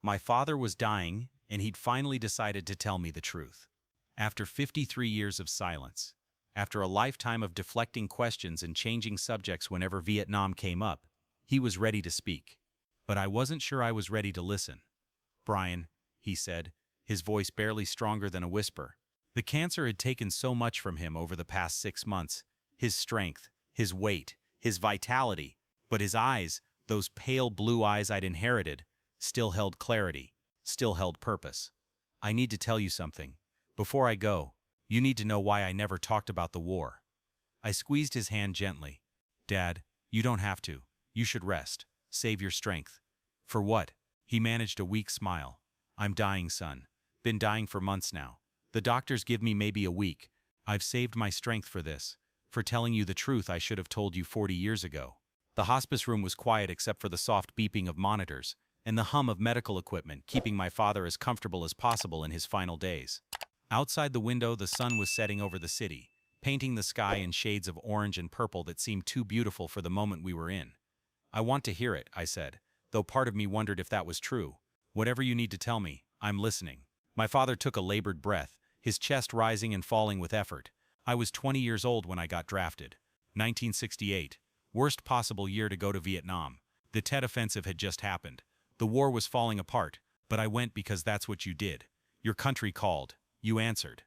My father was dying, and he'd finally decided to tell me the truth. After 53 years of silence, after a lifetime of deflecting questions and changing subjects whenever Vietnam came up, he was ready to speak. But I wasn't sure I was ready to listen. "Brian," he said, his voice barely stronger than a whisper. The cancer had taken so much from him over the past 6 months, his strength, his weight, his vitality, but his eyes, those pale blue eyes I'd inherited, still held clarity, still held purpose. "I need to tell you something. Before I go, you need to know why I never talked about the war." I squeezed his hand gently. "Dad, you don't have to. You should rest. Save your strength." "For what?" He managed a weak smile. "I'm dying, son. Been dying for months now. The doctors give me maybe a week. I've saved my strength for this. For telling you the truth I should have told you 40 years ago." The hospice room was quiet except for the soft beeping of monitors and the hum of medical equipment, keeping my father as comfortable as possible in his final days. Outside the window, the sun was setting over the city, painting the sky in shades of orange and purple that seemed too beautiful for the moment we were in. "I want to hear it," I said, though part of me wondered if that was true. "Whatever you need to tell me, I'm listening." My father took a labored breath, his chest rising and falling with effort. "I was 20 years old when I got drafted. 1968. Worst possible year to go to Vietnam. The Tet Offensive had just happened. The war was falling apart, but I went because that's what you did. Your country called. You answered."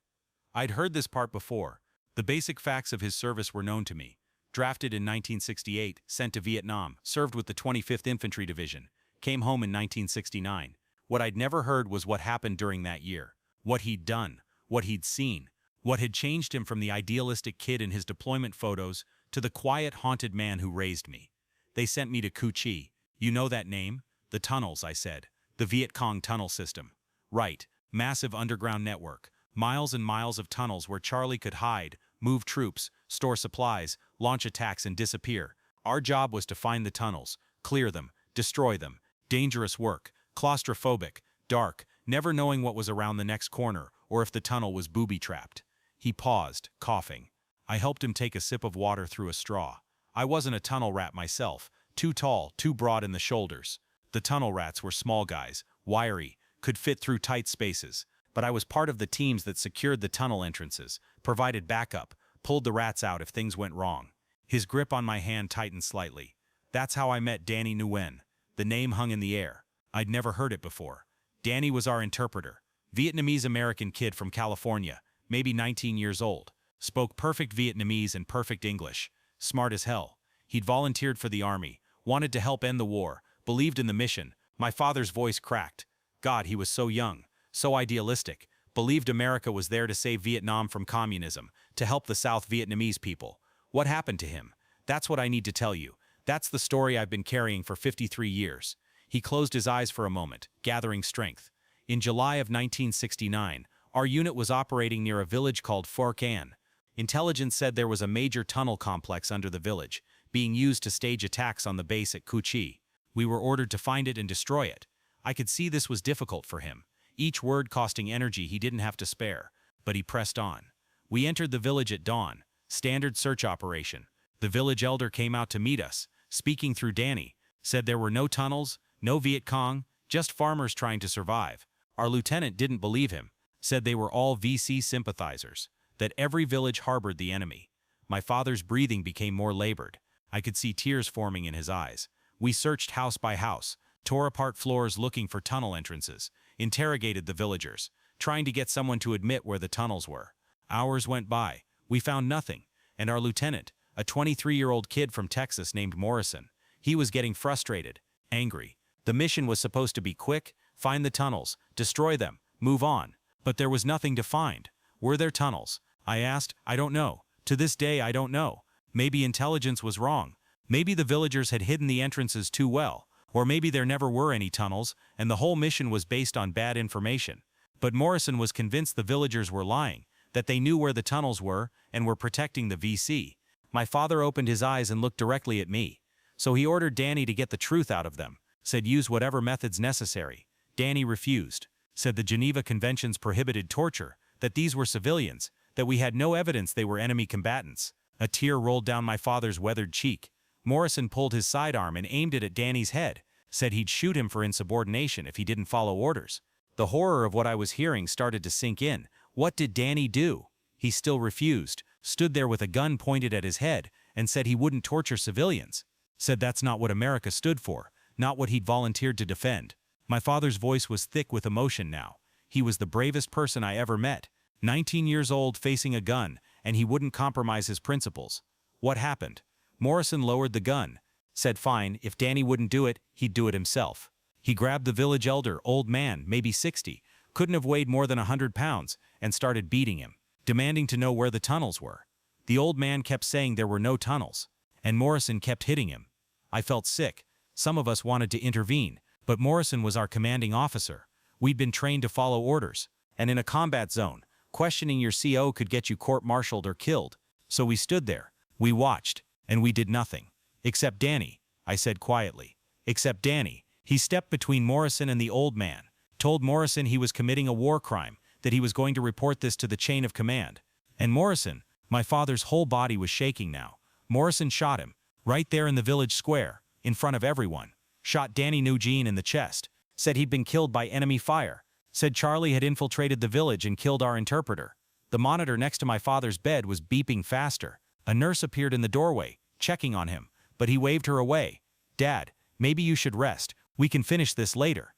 I'd heard this part before. The basic facts of his service were known to me. Drafted in 1968, sent to Vietnam, served with the 25th Infantry Division, came home in 1969. What I'd never heard was what happened during that year. What he'd done, what he'd seen, what had changed him from the idealistic kid in his deployment photos to the quiet, haunted man who raised me. "They sent me to Cu Chi. You know that name?" "The tunnels," I said. "The Viet Cong tunnel system." "Right. Massive underground network. Miles and miles of tunnels where Charlie could hide, move troops, store supplies, launch attacks and disappear. Our job was to find the tunnels, clear them, destroy them. Dangerous work, claustrophobic, dark, never knowing what was around the next corner or if the tunnel was booby-trapped." He paused, coughing. I helped him take a sip of water through a straw. I wasn't a tunnel rat myself, too tall, too broad in the shoulders. The tunnel rats were small guys, wiry, could fit through tight spaces, but I was part of the teams that secured the tunnel entrances, provided backup, pulled the rats out if things went wrong. His grip on my hand tightened slightly. "That's how I met Danny Nguyen." The name hung in the air. I'd never heard it before. Danny was our interpreter. Vietnamese-American kid from California, maybe 19 years old. Spoke perfect Vietnamese and perfect English. Smart as hell. He'd volunteered for the army, wanted to help end the war, believed in the mission. My father's voice cracked. God, he was so young, so idealistic. Believed America was there to save Vietnam from communism, to help the South Vietnamese people. What happened to him? That's what I need to tell you. That's the story I've been carrying for 53 years. He closed his eyes for a moment, gathering strength. In July of 1969, our unit was operating near a village called Phuoc An. Intelligence said there was a major tunnel complex under the village, being used to stage attacks on the base at Cu Chi. We were ordered to find it and destroy it. I could see this was difficult for him, each word costing energy he didn't have to spare, but he pressed on. We entered the village at dawn, standard search operation. The village elder came out to meet us, speaking through Danny, said there were no tunnels, no Viet Cong, just farmers trying to survive. Our lieutenant didn't believe him, said they were all VC sympathizers, that every village harbored the enemy. My father's breathing became more labored. I could see tears forming in his eyes. We searched house by house, tore apart floors looking for tunnel entrances, interrogated the villagers, trying to get someone to admit where the tunnels were. Hours went by. We found nothing, and our lieutenant, a 23-year-old kid from Texas named Morrison, he was getting frustrated, angry. The mission was supposed to be quick, find the tunnels, destroy them, move on. But there was nothing to find. Were there tunnels? I asked. I don't know. To this day, I don't know. Maybe intelligence was wrong. Maybe the villagers had hidden the entrances too well. Or maybe there never were any tunnels, and the whole mission was based on bad information. But Morrison was convinced the villagers were lying, that they knew where the tunnels were and were protecting the VC. My father opened his eyes and looked directly at me. So he ordered Danny to get the truth out of them, said use whatever methods necessary. Danny refused, said the Geneva Conventions prohibited torture, that these were civilians, that we had no evidence they were enemy combatants. A tear rolled down my father's weathered cheek. Morrison pulled his sidearm and aimed it at Danny's head, Said he'd shoot him for insubordination if he didn't follow orders. The horror of what I was hearing started to sink in. What did Danny do? He still refused, stood there with a gun pointed at his head, and said he wouldn't torture civilians. Said that's not what America stood for, not what he'd volunteered to defend. My father's voice was thick with emotion now. He was the bravest person I ever met. 19 years old, facing a gun, and he wouldn't compromise his principles. What happened? Morrison lowered the gun. Said fine, if Danny wouldn't do it, he'd do it himself. He grabbed the village elder, old man, maybe 60, couldn't have weighed more than 100 pounds, and started beating him, demanding to know where the tunnels were. The old man kept saying there were no tunnels, and Morrison kept hitting him. I felt sick. Some of us wanted to intervene, but Morrison was our commanding officer. We'd been trained to follow orders, and in a combat zone, questioning your CO could get you court-martialed or killed. So we stood there, we watched, and we did nothing. Except Danny, I said quietly. Except Danny. He stepped between Morrison and the old man, told Morrison he was committing a war crime, that he was going to report this to the chain of command. And Morrison, my father's whole body was shaking now. Morrison shot him, right there in the village square, in front of everyone. Shot Danny Nugent in the chest. Said he'd been killed by enemy fire. Said Charlie had infiltrated the village and killed our interpreter. The monitor next to my father's bed was beeping faster. A nurse appeared in the doorway, checking on him, but he waved her away. Dad, maybe you should rest. We can finish this later.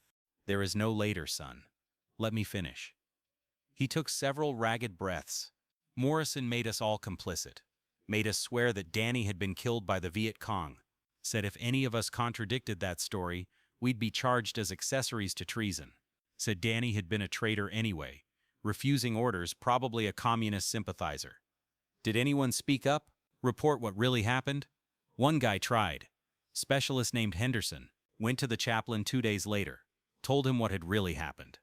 There is no later, son. Let me finish. He took several ragged breaths. Morrison made us all complicit. Made us swear that Danny had been killed by the Viet Cong. Said if any of us contradicted that story, we'd be charged as accessories to treason. Said Danny had been a traitor anyway, refusing orders, probably a communist sympathizer. Did anyone speak up? Report what really happened? One guy tried. Specialist named Henderson. Went to the chaplain 2 days later. Told him what had really happened.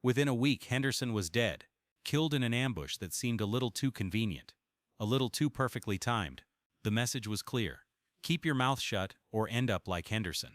Within a week, Henderson was dead. Killed in an ambush that seemed a little too convenient. A little too perfectly timed. The message was clear. Keep your mouth shut or end up like Henderson.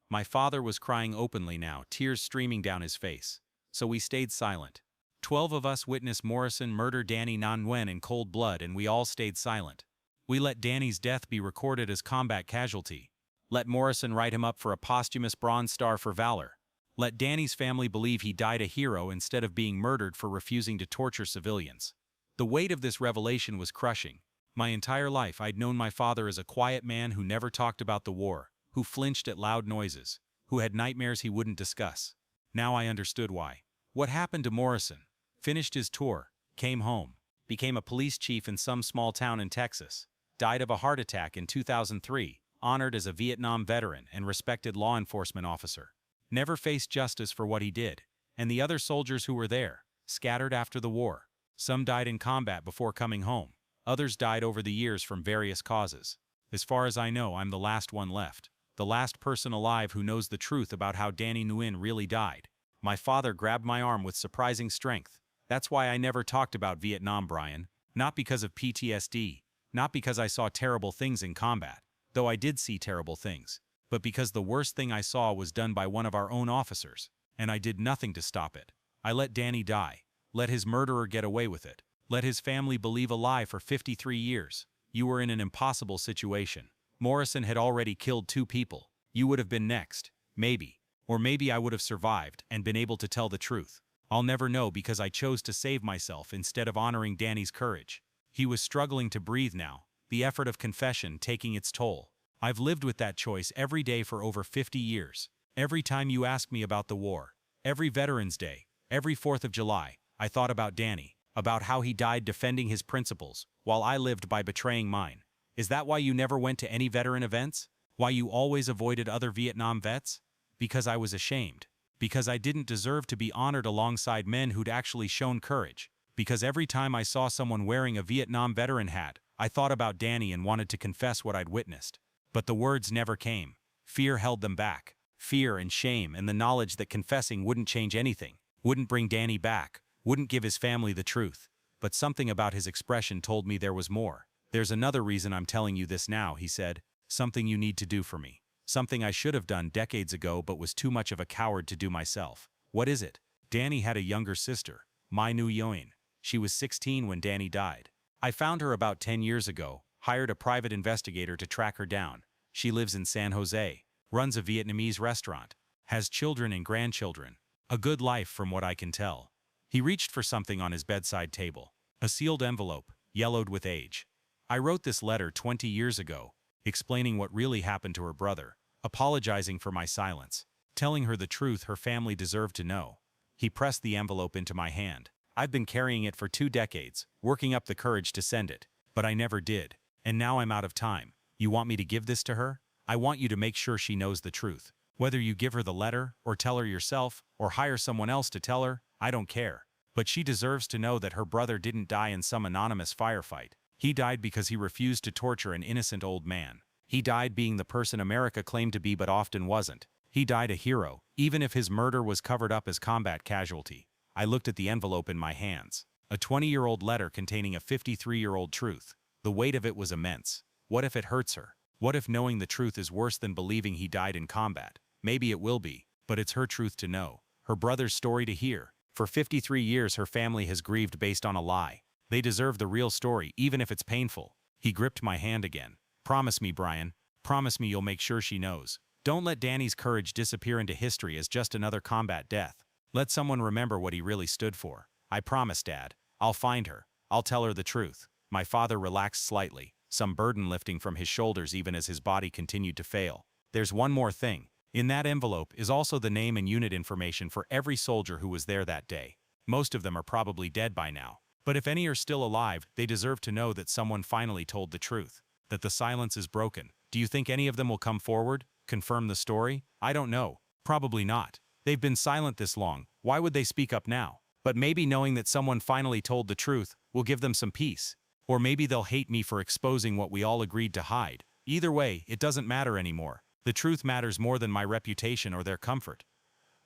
My father was crying openly now, tears streaming down his face. So we stayed silent. 12 of us witnessed Morrison murder Danny Nguyen in cold blood, and we all stayed silent. We let Danny's death be recorded as combat casualty. Let Morrison write him up for a posthumous Bronze Star for valor. Let Danny's family believe he died a hero instead of being murdered for refusing to torture civilians. The weight of this revelation was crushing. My entire life I'd known my father as a quiet man who never talked about the war, who flinched at loud noises, who had nightmares he wouldn't discuss. Now I understood why. What happened to Morrison? Finished his tour, came home, became a police chief in some small town in Texas, died of a heart attack in 2003, honored as a Vietnam veteran and respected law enforcement officer. Never faced justice for what he did. And the other soldiers who were there, scattered after the war. Some died in combat before coming home. Others died over the years from various causes. As far as I know, I'm the last one left. The last person alive who knows the truth about how Danny Nguyen really died. My father grabbed my arm with surprising strength. That's why I never talked about Vietnam, Brian. Not because of PTSD. Not because I saw terrible things in combat. Though I did see terrible things, but because the worst thing I saw was done by one of our own officers, and I did nothing to stop it. I let Danny die, let his murderer get away with it, let his family believe a lie for 53 years. You were in an impossible situation. Morrison had already killed 2 people. You would have been next, maybe. Or maybe I would have survived and been able to tell the truth. I'll never know because I chose to save myself instead of honoring Danny's courage. He was struggling to breathe now. The effort of confession taking its toll. I've lived with that choice every day for over 50 years. Every time you ask me about the war, every Veterans Day, every 4th of July, I thought about Danny, about how he died defending his principles, while I lived by betraying mine. Is that why you never went to any veteran events? Why you always avoided other Vietnam vets? Because I was ashamed. Because I didn't deserve to be honored alongside men who'd actually shown courage. Because every time I saw someone wearing a Vietnam veteran hat, I thought about Danny and wanted to confess what I'd witnessed. But the words never came. Fear held them back. Fear and shame and the knowledge that confessing wouldn't change anything, wouldn't bring Danny back, wouldn't give his family the truth. But something about his expression told me there was more. There's another reason I'm telling you this now, he said. Something you need to do for me. Something I should have done decades ago but was too much of a coward to do myself. What is it? Danny had a younger sister, Mai Nu Yoin. She was 16 when Danny died. I found her about 10 years ago, hired a private investigator to track her down. She lives in San Jose. runs a Vietnamese restaurant, has children and grandchildren. A good life from what I can tell. He reached for something on his bedside table. A sealed envelope, yellowed with age. I wrote this letter 20 years ago, explaining what really happened to her brother, apologizing for my silence, telling her the truth her family deserved to know. He pressed the envelope into my hand. I've been carrying it for 2 decades, working up the courage to send it, but I never did. And now I'm out of time. You want me to give this to her? I want you to make sure she knows the truth. Whether you give her the letter, or tell her yourself, or hire someone else to tell her, I don't care. But she deserves to know that her brother didn't die in some anonymous firefight. He died because he refused to torture an innocent old man. He died being the person America claimed to be but often wasn't. He died a hero, even if his murder was covered up as combat casualty. I looked at the envelope in my hands. A 20-year-old letter containing a 53-year-old truth. The weight of it was immense. What if it hurts her? What if knowing the truth is worse than believing he died in combat? Maybe it will be, but it's her truth to know. Her brother's story to hear. For 53 years her family has grieved based on a lie. They deserve the real story, even if it's painful. He gripped my hand again. Promise me, Brian. Promise me you'll make sure she knows. Don't let Danny's courage disappear into history as just another combat death. Let someone remember what he really stood for. I promise, Dad. I'll find her. I'll tell her the truth. My father relaxed slightly, some burden lifting from his shoulders even as his body continued to fail. There's one more thing. In that envelope is also the name and unit information for every soldier who was there that day. Most of them are probably dead by now. But if any are still alive, they deserve to know that someone finally told the truth. That the silence is broken. Do you think any of them will come forward? Confirm the story? I don't know. Probably not. They've been silent this long. Why would they speak up now? But maybe knowing that someone finally told the truth will give them some peace. Or maybe they'll hate me for exposing what we all agreed to hide. Either way, it doesn't matter anymore. The truth matters more than my reputation or their comfort.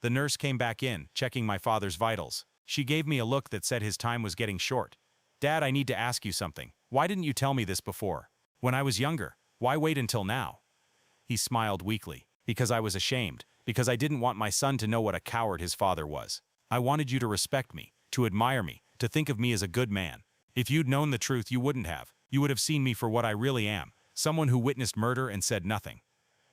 The nurse came back in, checking my father's vitals. She gave me a look that said his time was getting short. Dad, I need to ask you something. Why didn't you tell me this before? When I was younger, why wait until now? He smiled weakly. Because I was ashamed. Because I didn't want my son to know what a coward his father was. I wanted you to respect me, to admire me, to think of me as a good man. If you'd known the truth, you wouldn't have. You would have seen me for what I really am. Someone who witnessed murder and said nothing.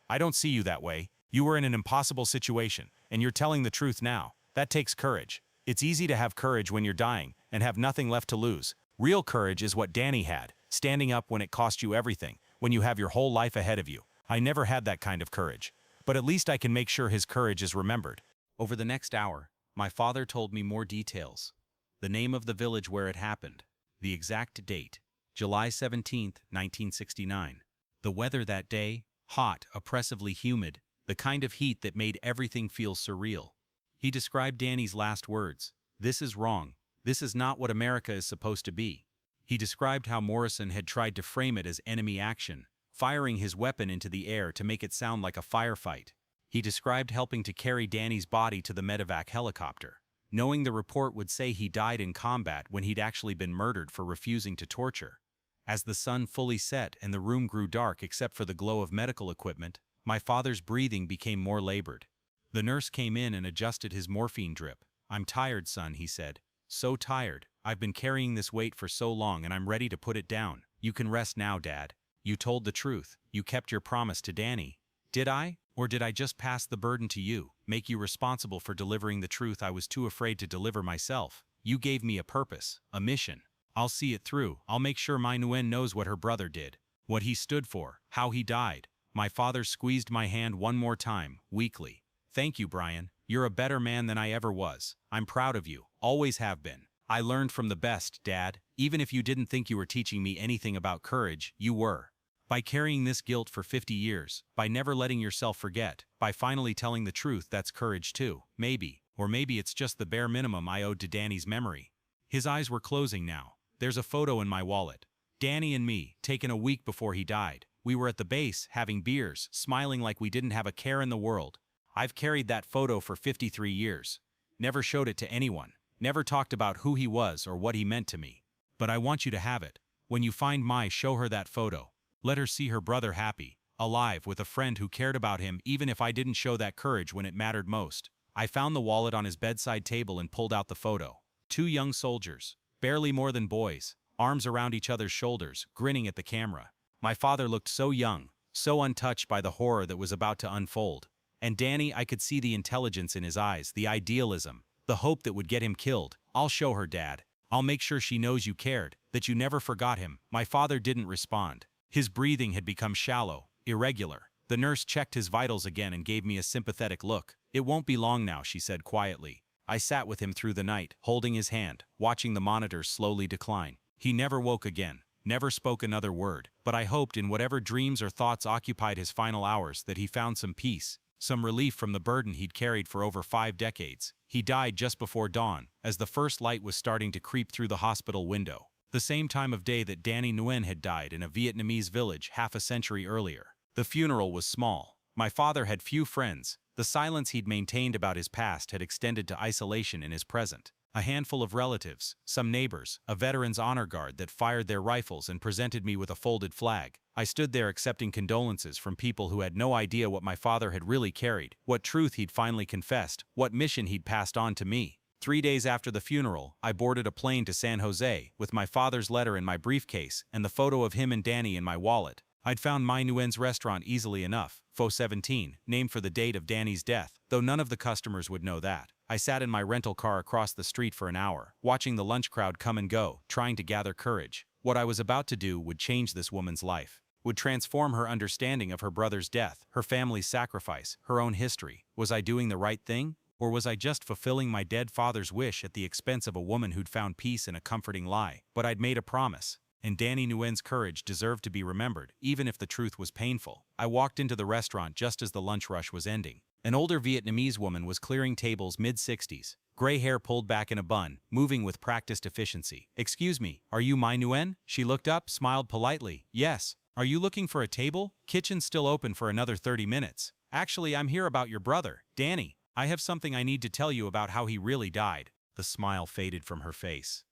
I don't see you that way. You were in an impossible situation, and you're telling the truth now. That takes courage. It's easy to have courage when you're dying and have nothing left to lose. Real courage is what Danny had, standing up when it cost you everything, when you have your whole life ahead of you. I never had that kind of courage. But at least I can make sure his courage is remembered. Over the next hour, my father told me more details. The name of the village where it happened. The exact date. July 17th, 1969. The weather that day, hot, oppressively humid, the kind of heat that made everything feel surreal. He described Danny's last words. This is wrong. This is not what America is supposed to be. He described how Morrison had tried to frame it as enemy action, firing his weapon into the air to make it sound like a firefight. He described helping to carry Danny's body to the medevac helicopter, knowing the report would say he died in combat when he'd actually been murdered for refusing to torture. As the sun fully set and the room grew dark except for the glow of medical equipment, my father's breathing became more labored. The nurse came in and adjusted his morphine drip. I'm tired, son, he said. So tired. I've been carrying this weight for so long and I'm ready to put it down. You can rest now, Dad. You told the truth. You kept your promise to Danny. Did I? Or did I just pass the burden to you, make you responsible for delivering the truth I was too afraid to deliver myself? You gave me a purpose, a mission. I'll see it through. I'll make sure my Nguyen knows what her brother did, what he stood for, how he died. My father squeezed my hand one more time, weakly. Thank you, Brian. You're a better man than I ever was. I'm proud of you. Always have been. I learned from the best, Dad. Even if you didn't think you were teaching me anything about courage, you were. By carrying this guilt for 50 years, by never letting yourself forget, by finally telling the truth, that's courage too. Maybe, or maybe it's just the bare minimum I owed to Danny's memory. His eyes were closing now. There's a photo in my wallet. Danny and me, taken a week before he died. We were at the base, having beers, smiling like we didn't have a care in the world. I've carried that photo for 53 years. Never showed it to anyone. Never talked about who he was or what he meant to me. But I want you to have it. When you find Mai, show her that photo. Let her see her brother happy, alive, with a friend who cared about him even if I didn't show that courage when it mattered most. I found the wallet on his bedside table and pulled out the photo. 2 young soldiers, barely more than boys, arms around each other's shoulders, grinning at the camera. My father looked so young, so untouched by the horror that was about to unfold. And Danny, I could see the intelligence in his eyes, the idealism, the hope that would get him killed. "I'll show her, Dad. I'll make sure she knows you cared, that you never forgot him." My father didn't respond. His breathing had become shallow, irregular. The nurse checked his vitals again and gave me a sympathetic look. "It won't be long now," she said quietly. I sat with him through the night, holding his hand, watching the monitors slowly decline. He never woke again, never spoke another word, but I hoped in whatever dreams or thoughts occupied his final hours that he found some peace, some relief from the burden he'd carried for over 5 decades. He died just before dawn, as the first light was starting to creep through the hospital window. The same time of day that Danny Nguyen had died in a Vietnamese village half a century earlier. The funeral was small. My father had few friends. The silence he'd maintained about his past had extended to isolation in his present. A handful of relatives, some neighbors, a veterans honor guard that fired their rifles and presented me with a folded flag. I stood there accepting condolences from people who had no idea what my father had really carried, what truth he'd finally confessed, what mission he'd passed on to me. 3 days after the funeral, I boarded a plane to San Jose, with my father's letter in my briefcase and the photo of him and Danny in my wallet. I'd found Mai Nguyen's restaurant easily enough, Pho 17, named for the date of Danny's death, though none of the customers would know that. I sat in my rental car across the street for an hour, watching the lunch crowd come and go, trying to gather courage. What I was about to do would change this woman's life, would transform her understanding of her brother's death, her family's sacrifice, her own history. Was I doing the right thing? Or was I just fulfilling my dead father's wish at the expense of a woman who'd found peace in a comforting lie? But I'd made a promise, and Danny Nguyen's courage deserved to be remembered, even if the truth was painful. I walked into the restaurant just as the lunch rush was ending. An older Vietnamese woman was clearing tables, mid-60s, gray hair pulled back in a bun, moving with practiced efficiency. "Excuse me, are you Mai Nguyen?" She looked up, smiled politely. "Yes. Are you looking for a table? Kitchen's still open for another 30 minutes. Actually, I'm here about your brother, Danny. I have something I need to tell you about how he really died." The smile faded from her face.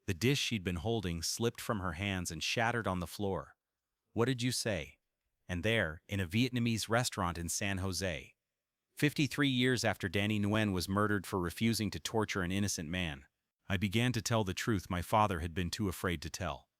The dish she'd been holding slipped from her hands and shattered on the floor. "What did you say?" And there, in a Vietnamese restaurant in San Jose, 53 years after Danny Nguyen was murdered for refusing to torture an innocent man, I began to tell the truth my father had been too afraid to tell.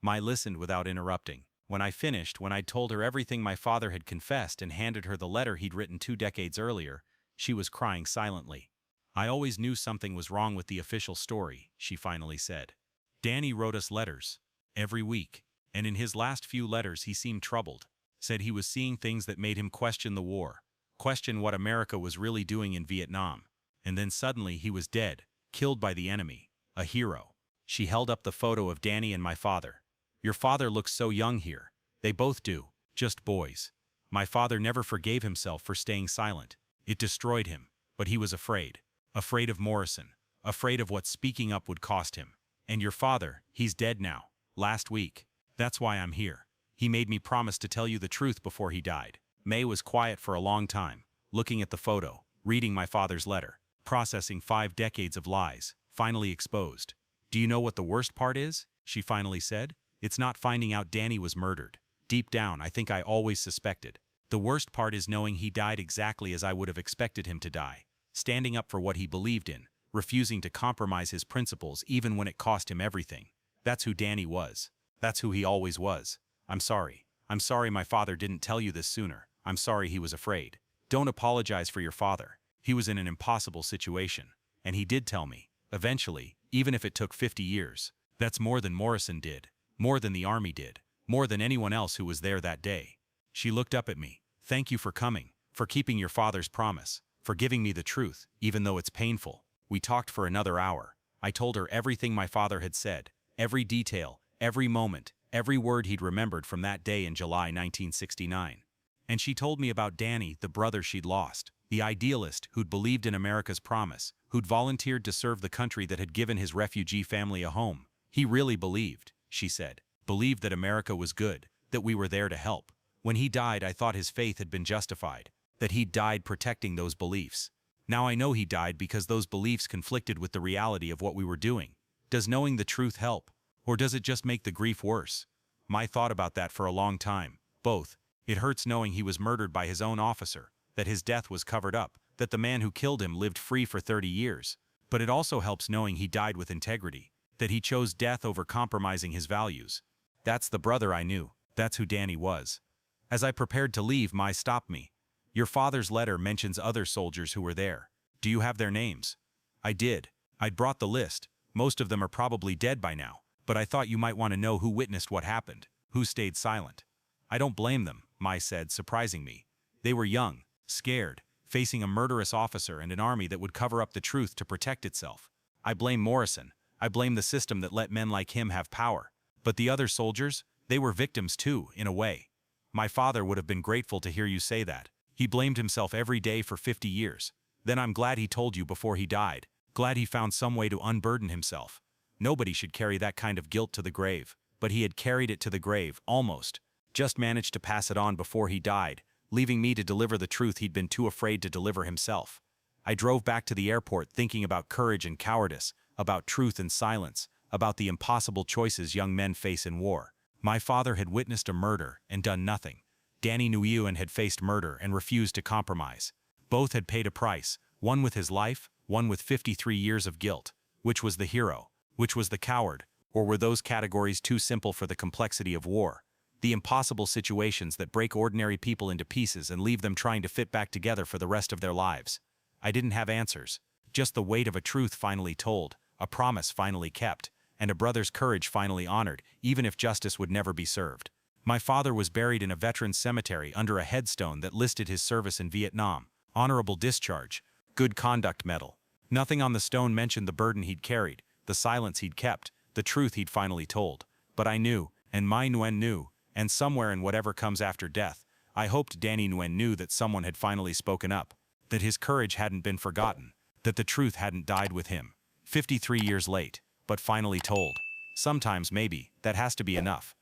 Mai listened without interrupting. When I finished, when I'd told her everything my father had confessed and handed her the letter he'd written 2 decades earlier, she was crying silently. "I always knew something was wrong with the official story," she finally said. "Danny wrote us letters every week, and in his last few letters he seemed troubled, said he was seeing things that made him question the war, question what America was really doing in Vietnam. And then suddenly he was dead, killed by the enemy, a hero." She held up the photo of Danny and my father. "Your father looks so young here. They both do, just boys." My father never forgave himself for staying silent. It destroyed him, but he was afraid. Afraid of Morrison, afraid of what speaking up would cost him. "And your father, he's dead now, last week. That's why I'm here. He made me promise to tell you the truth before he died." May was quiet for a long time, looking at the photo, reading my father's letter, processing 5 decades of lies, finally exposed. "Do you know what the worst part is?" she finally said. "It's not finding out Danny was murdered. Deep down, I think I always suspected. The worst part is knowing he died exactly as I would have expected him to die, standing up for what he believed in, refusing to compromise his principles even when it cost him everything. That's who Danny was. That's who he always was. I'm sorry. I'm sorry my father didn't tell you this sooner. I'm sorry he was afraid. Don't apologize for your father. He was in an impossible situation. And he did tell me, eventually, even if it took 50 years. That's more than Morrison did, more than the army did, more than anyone else who was there that day." She looked up at me. "Thank you for coming, for keeping your father's promise, for giving me the truth, even though it's painful." We talked for another hour. I told her everything my father had said, every detail, every moment, every word he'd remembered from that day in July 1969. And she told me about Danny, the brother she'd lost, the idealist who'd believed in America's promise, who'd volunteered to serve the country that had given his refugee family a home. He really believed, she said, believed that America was good, that we were there to help. When he died, I thought his faith had been justified, that he'd died protecting those beliefs. Now I know he died because those beliefs conflicted with the reality of what we were doing. Does knowing the truth help? Or does it just make the grief worse? Mai thought about that for a long time. Both. It hurts knowing he was murdered by his own officer, that his death was covered up, that the man who killed him lived free for 30 years. But it also helps knowing he died with integrity, that he chose death over compromising his values. That's the brother I knew. That's who Danny was. As I prepared to leave, Mai stopped me. Your father's letter mentions other soldiers who were there. Do you have their names? I did. I'd brought the list. Most of them are probably dead by now, but I thought you might want to know who witnessed what happened, who stayed silent. I don't blame them, Mai said, surprising me. They were young, scared, facing a murderous officer and an army that would cover up the truth to protect itself. I blame Morrison. I blame the system that let men like him have power. But the other soldiers, they were victims too, in a way. My father would have been grateful to hear you say that. He blamed himself every day for 50 years. Then I'm glad he told you before he died. Glad he found some way to unburden himself. Nobody should carry that kind of guilt to the grave. But he had carried it to the grave, almost. Just managed to pass it on before he died, leaving me to deliver the truth he'd been too afraid to deliver himself. I drove back to the airport thinking about courage and cowardice, about truth and silence, about the impossible choices young men face in war. My father had witnessed a murder and done nothing. Danny Nguyen had faced murder and refused to compromise. Both had paid a price, one with his life, one with 53 years of guilt. Which was the hero? Which was the coward? Or were those categories too simple for the complexity of war? The impossible situations that break ordinary people into pieces and leave them trying to fit back together for the rest of their lives. I didn't have answers. Just the weight of a truth finally told, a promise finally kept, and a brother's courage finally honored, even if justice would never be served. My father was buried in a veteran's cemetery under a headstone that listed his service in Vietnam, honorable discharge, good conduct medal. Nothing on the stone mentioned the burden he'd carried, the silence he'd kept, the truth he'd finally told. But I knew, and Mai Nguyen knew, and somewhere in whatever comes after death, I hoped Danny Nguyen knew that someone had finally spoken up, that his courage hadn't been forgotten, that the truth hadn't died with him. 53 years late, but finally told. Sometimes maybe, that has to be enough.